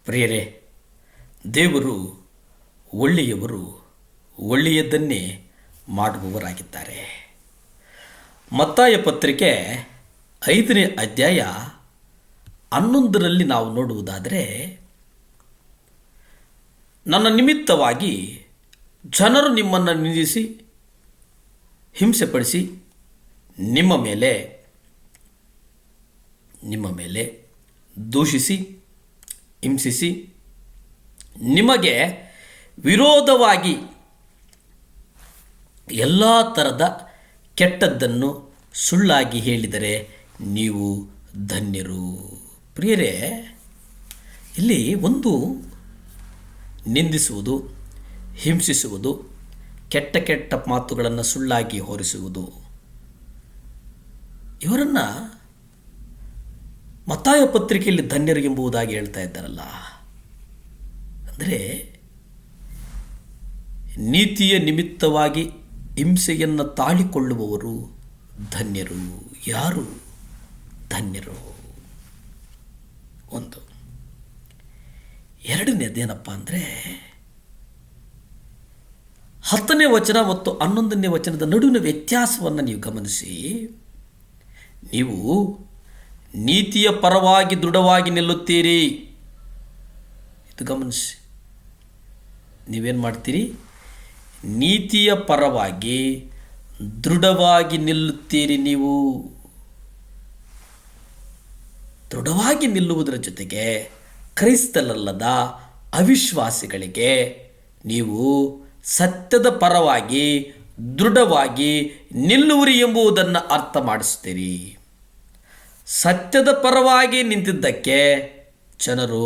ಪ್ರಿಯರೇ, ದೇವರು ಒಳ್ಳೆಯವರು, ಒಳ್ಳೆಯದನ್ನೇ ಮಾಡುವವರಾಗಿದ್ದಾರೆ. ಮತ್ತಾಯ ಪತ್ರಿಕೆ 5ನೇ ಅಧ್ಯಾಯ 11ರಲ್ಲಿ ನಾವು ನೋಡುವುದಾದರೆ, ನನ್ನ ನಿಮಿತ್ತವಾಗಿ ಜನರು ನಿಮ್ಮನ್ನು ನಿಂದಿಸಿ ಹಿಂಸೆಪಡಿಸಿ ನಿಮ್ಮ ಮೇಲೆ ದೂಷಿಸಿ ಹಿಂಸಿಸಿ ನಿಮಗೆ ವಿರೋಧವಾಗಿ ಎಲ್ಲ ಥರದ ಕೆಟ್ಟದ್ದನ್ನು ಸುಳ್ಳಾಗಿ ಹೇಳಿದರೆ ನೀವು ಧನ್ಯರು. ಪ್ರಿಯರೇ, ಇಲ್ಲಿ ಒಂದು ನಿಂದಿಸುವುದು, ಹಿಂಸಿಸುವುದು, ಕೆಟ್ಟ ಕೆಟ್ಟ ಮಾತುಗಳನ್ನು ಸುಳ್ಳಾಗಿ ಹೊರಿಸುವುದು, ಇವರನ್ನು ಮತ್ತಾಯ ಪತ್ರಿಕೆಯಲ್ಲಿ ಧನ್ಯರು ಎಂಬುದಾಗಿ ಹೇಳ್ತಾ ಇದ್ದಾರಲ್ಲ. ಅಂದರೆ ನೀತಿಯ ನಿಮಿತ್ತವಾಗಿ ಹಿಂಸೆಯನ್ನು ತಾಳಿಕೊಳ್ಳುವವರು ಧನ್ಯರು. ಯಾರು ಧನ್ಯರು? ಒಂದು. ಎರಡನೇದೇನಪ್ಪ ಅಂದರೆ, 10ನೇ ವಚನ ಮತ್ತು 11ನೇ ವಚನದ ನಡುವಿನ ವ್ಯತ್ಯಾಸವನ್ನು ನೀವು ಗಮನಿಸಿ. ನೀವು ನೀತಿಯ ಪರವಾಗಿ ದೃಢವಾಗಿ ನಿಲ್ಲುತ್ತೀರಿ. ಇದು ಗಮನಿಸಿ. ನೀವೇನು ಮಾಡ್ತೀರಿ? ನೀತಿಯ ಪರವಾಗಿ ದೃಢವಾಗಿ ನಿಲ್ಲುತ್ತೀರಿ. ನೀವು ದೃಢವಾಗಿ ನಿಲ್ಲುವುದರ ಜೊತೆಗೆ ಕ್ರೈಸ್ತರಲ್ಲದ ಅವಿಶ್ವಾಸಿಗಳಿಗೆ ನೀವು ಸತ್ಯದ ಪರವಾಗಿ ದೃಢವಾಗಿ ನಿಲ್ಲುವಿರಿ ಎಂಬುದನ್ನು ಅರ್ಥ ಮಾಡಿಸ್ತೀರಿ. ಸತ್ಯದ ಪರವಾಗಿ ನಿಂತಿದ್ದಕ್ಕೆ ಜನರು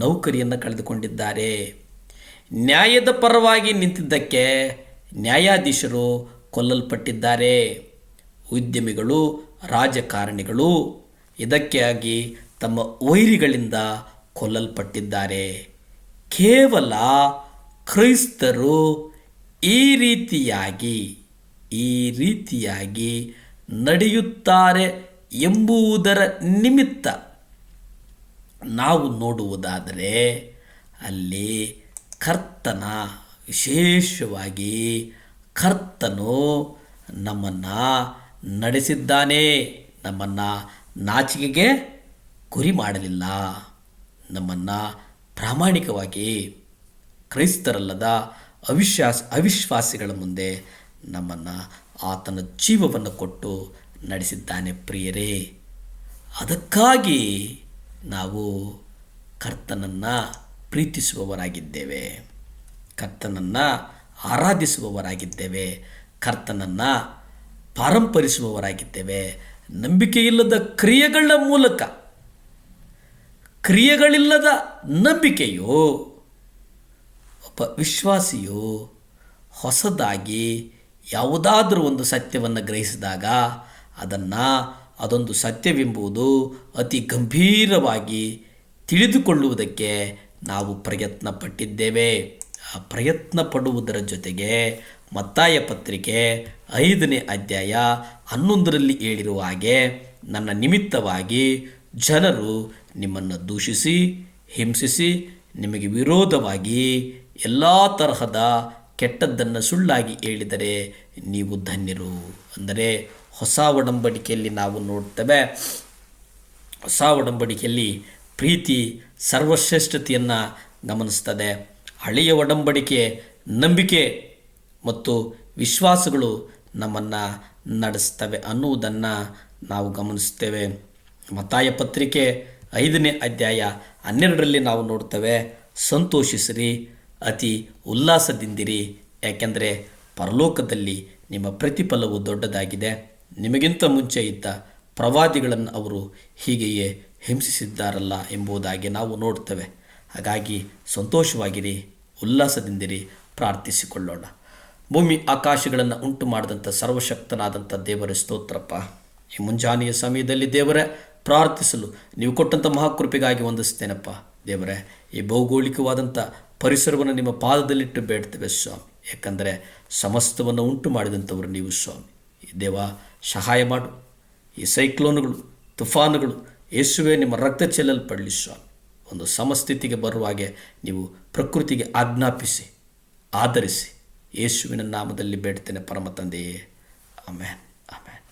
ನೌಕರಿಯನ್ನು ಕಳೆದುಕೊಂಡಿದ್ದಾರೆ. ನ್ಯಾಯದ ಪರವಾಗಿ ನಿಂತಿದ್ದಕ್ಕೆ ನ್ಯಾಯಾಧೀಶರು ಕೊಲ್ಲಲ್ಪಟ್ಟಿದ್ದಾರೆ. ಉದ್ಯಮಿಗಳು, ರಾಜಕಾರಣಿಗಳು ಇದಕ್ಕಾಗಿ ತಮ್ಮ ವೈರಿಗಳಿಂದ ಕೊಲ್ಲಲ್ಪಟ್ಟಿದ್ದಾರೆ. ಕೇವಲ ಕ್ರೈಸ್ತರು ಈ ರೀತಿಯಾಗಿ ನಡೆಯುತ್ತಾರೆ ಎಂಬುದರ ನಿಮಿತ್ತ ನಾವು ನೋಡುವುದಾದರೆ, ಅಲ್ಲಿ ವಿಶೇಷವಾಗಿ ಕರ್ತನು ನಮ್ಮನ್ನು ನಡೆಸಿದ್ದಾನೆ. ನಮ್ಮನ್ನು ನಾಚಿಕೆಗೆ ಗುರಿ ಮಾಡಲಿಲ್ಲ. ನಮ್ಮನ್ನು ಪ್ರಾಮಾಣಿಕವಾಗಿ ಕ್ರೈಸ್ತರಲ್ಲದ ಅವಿಶ್ವಾಸಿಗಳ ಮುಂದೆ ನಮ್ಮನ್ನು ಆತನ ಜೀವವನ್ನು ಕೊಟ್ಟು ನಡೆಸಿದ್ದಾನೆ. ಪ್ರಿಯರೇ, ಅದಕ್ಕಾಗಿ ನಾವು ಕರ್ತನನ್ನು ಪ್ರೀತಿಸುವವರಾಗಿದ್ದೇವೆ, ಕರ್ತನನ್ನು ಆರಾಧಿಸುವವರಾಗಿದ್ದೇವೆ, ಕರ್ತನನ್ನು ಪಾರಂಪರಿಸುವವರಾಗಿದ್ದೇವೆ. ನಂಬಿಕೆಯಿಲ್ಲದ ಕ್ರಿಯೆಗಳಿಲ್ಲದ ನಂಬಿಕೆಯು ಒಬ್ಬ ವಿಶ್ವಾಸಿಯು ಹೊಸದಾಗಿ ಯಾವುದಾದರೂ ಒಂದು ಸತ್ಯವನ್ನು ಗ್ರಹಿಸಿದಾಗ ಅದೊಂದು ಸತ್ಯವೆಂಬುದು ಅತಿ ಗಂಭೀರವಾಗಿ ತಿಳಿದುಕೊಳ್ಳುವುದಕ್ಕೆ ನಾವು ಪ್ರಯತ್ನ ಪಟ್ಟಿದ್ದೇವೆ. ಆ ಪ್ರಯತ್ನ ಪಡುವುದರ ಜೊತೆಗೆ ಮತ್ತಾಯ ಪತ್ರಿಕೆ 5ನೇ ಅಧ್ಯಾಯ 11ರಲ್ಲಿ ಹೇಳಿರುವ ಹಾಗೆ, ನನ್ನ ನಿಮಿತ್ತವಾಗಿ ಜನರು ನಿಮ್ಮನ್ನು ದೂಷಿಸಿ ಹಿಂಸಿಸಿ ನಿಮಗೆ ವಿರೋಧವಾಗಿ ಎಲ್ಲ ತರಹದ ಕೆಟ್ಟದ್ದನ್ನು ಸುಳ್ಳಾಗಿ ಹೇಳಿದರೆ ನೀವು ಧನ್ಯರು. ಅಂದರೆ ಹೊಸ ಒಡಂಬಡಿಕೆಯಲ್ಲಿ ನಾವು ನೋಡ್ತೇವೆ, ಹೊಸ ಒಡಂಬಡಿಕೆಯಲ್ಲಿ ಪ್ರೀತಿ ಸರ್ವಶ್ರೇಷ್ಠತೆಯನ್ನು ಗಮನಿಸ್ತದೆ. ಹಳೆಯ ಒಡಂಬಡಿಕೆ ನಂಬಿಕೆ ಮತ್ತು ವಿಶ್ವಾಸಗಳು ನಮ್ಮನ್ನು ನಡೆಸ್ತವೆ ಅನ್ನುವುದನ್ನು ನಾವು ಗಮನಿಸ್ತೇವೆ. ಮತ್ತಾಯ ಪತ್ರಿಕೆ 5ನೇ ಅಧ್ಯಾಯ 12ರಲ್ಲಿ ನಾವು ನೋಡ್ತೇವೆ, ಸಂತೋಷಿಸಿರಿ, ಅತಿ ಉಲ್ಲಾಸದಿಂದಿರಿ, ಯಾಕೆಂದರೆ ಪರಲೋಕದಲ್ಲಿ ನಿಮ್ಮ ಪ್ರತಿಫಲವು ದೊಡ್ಡದಾಗಿದೆ. ನಿಮಗಿಂತ ಮುಂಚೆ ಇದ್ದ ಪ್ರವಾದಿಗಳನ್ನು ಅವರು ಹೀಗೆಯೇ ಹಿಂಸಿಸಿದ್ದಾರಲ್ಲ ಎಂಬುದಾಗಿ ನಾವು ನೋಡ್ತೇವೆ. ಹಾಗಾಗಿ ಸಂತೋಷವಾಗಿರಿ, ಉಲ್ಲಾಸದಿಂದಿರಿ, ಪ್ರಾರ್ಥಿಸಿಕೊಳ್ಳೋಣ. ಭೂಮಿ ಆಕಾಶಗಳನ್ನು ಉಂಟು ಮಾಡಿದಂಥ ಸರ್ವಶಕ್ತನಾದಂಥ ದೇವರ ಸ್ತೋತ್ರಪ್ಪ. ಈ ಮುಂಜಾನೆಯ ಸಮಯದಲ್ಲಿ ದೇವರೇ, ಪ್ರಾರ್ಥಿಸಲು ನೀವು ಕೊಟ್ಟಂಥ ಮಹಾಕೃಪೆಗಾಗಿ ವಂದಿಸ್ತೇನಪ್ಪ. ದೇವರೇ, ಈ ಭೌಗೋಳಿಕವಾದಂಥ ಪರಿಸರವನ್ನು ನಿಮ್ಮ ಪಾದದಲ್ಲಿಟ್ಟು ಬೇಡ್ತೇವೆ ಸ್ವಾಮಿ. ಯಾಕಂದರೆ ಸಮಸ್ತವನ್ನು ಉಂಟು ಮಾಡಿದಂಥವರು ನೀವು ಸ್ವಾಮಿ. ದೇವ, ಸಹಾಯ ಮಾಡು. ಈ ಸೈಕ್ಲೋನುಗಳು, ತುಫಾನುಗಳು ಯೇಸುವೆ ನಿಮ್ಮ ರಕ್ತ ಚೆಲ್ಲಲ್ಪಡಲಿ ಸ್ವಾಮಿ. ಒಂದು ಸಮಸ್ಥಿತಿಗೆ ಬರುವ ಹಾಗೆ ನೀವು ಪ್ರಕೃತಿಗೆ ಆಜ್ಞಾಪಿಸಿ, ಆಧರಿಸಿ. ಯೇಸುವಿನ ನಾಮದಲ್ಲಿ ಬೇಡ್ತೇನೆ ಪರಮ ತಂದೆಯೇ, ಆಮೇನ್, ಆಮೇನ್.